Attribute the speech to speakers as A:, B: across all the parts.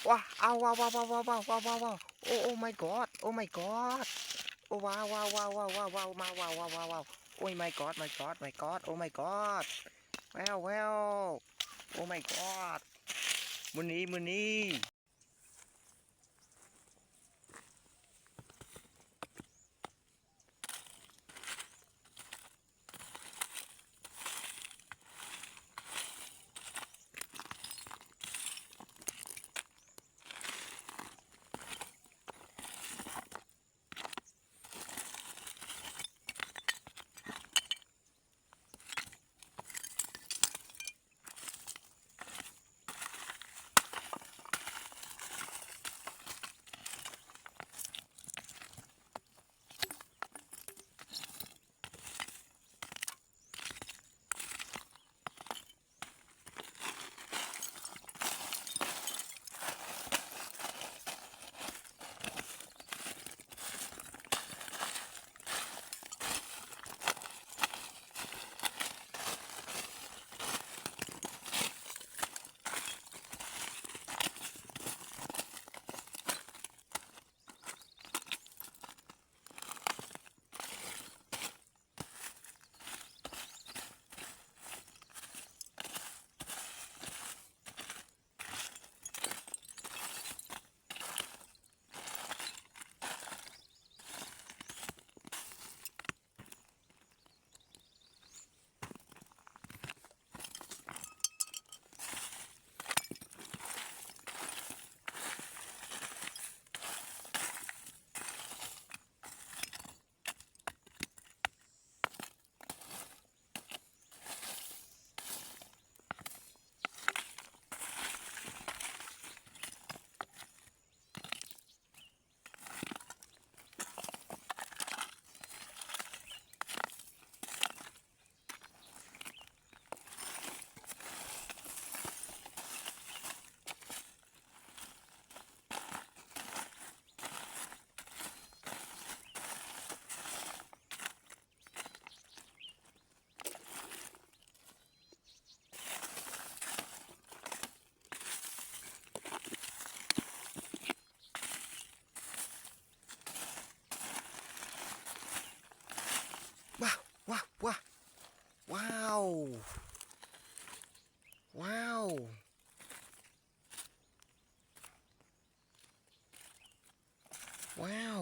A: ว้าอ้าวว้าวว้าวว้าวว้าวว้าวว้าวว้าวโอ้ oh my god โอ้ my god โอ้ว้าวว้าวว้าวว้าวว้าวว้าวมาว้าวว้าวว้าวว้าวโอ้ย my god my god my god โอ้ my god แววแววโอ้ my god มื้อนี้ ว้าวว้าวว้าวว้าวว้าวว้าว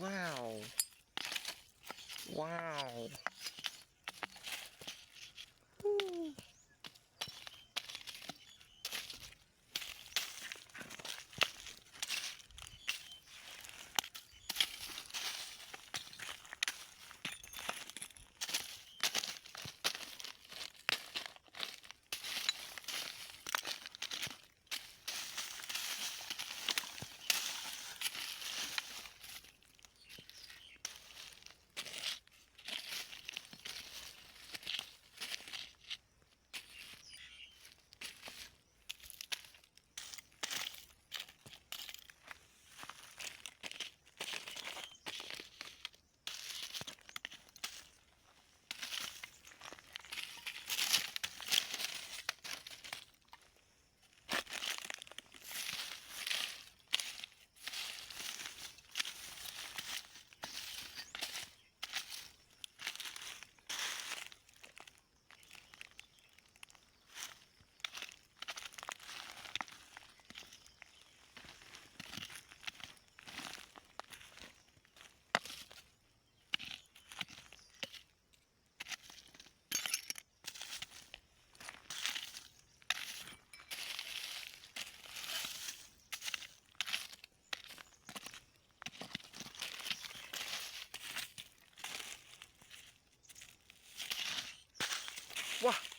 A: Wow. Wow.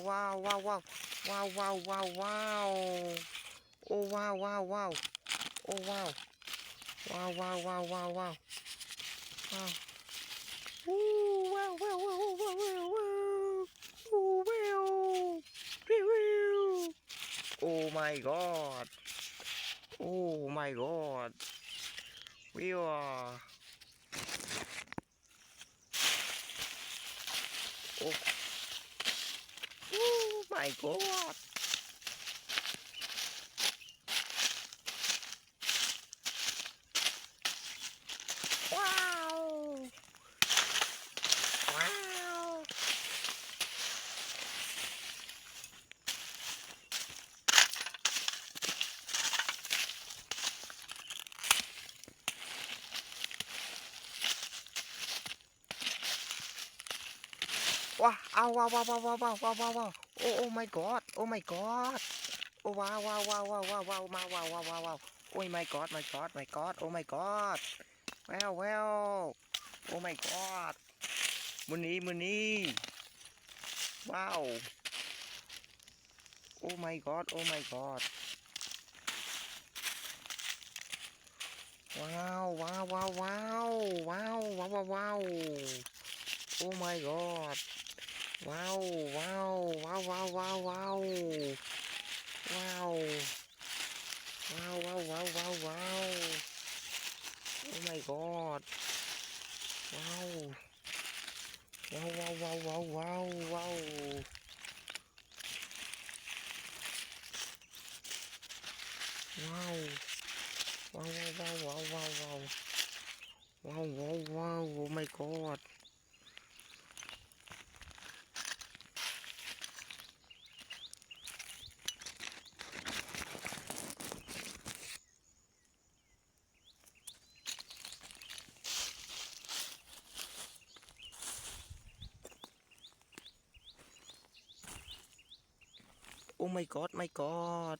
A: wow wow wow wow wow wow wow wow oh wow wow wow oh wow wow wow wow wow wow wow ooh wow wow wow wow wow wow ooh wow oh my god oh my god wow oh my god wow wow wow wow wow wow wow wow wow wow oh my god oh my god oh wow wow wow wow wow wow wow wow wow wow wow oh my god my god my god oh my god wow wow oh my god มื้อนี้ว้าว oh my god oh my god ว้าวว้าวว้าวว้าวว้าวว้าวว้าว oh my god ว้าวว้าวว้าวว้าวว้าวว้าวว้าวว้าวว้าวว้าวว้าวว้าว oh my god ว้าวว้าวว้าวว้าวว้าวว้าวว้าวว้าวว้าวว้าวว้าวว้าวว้าวว้าวว้าวว้าว oh my god oh my god my god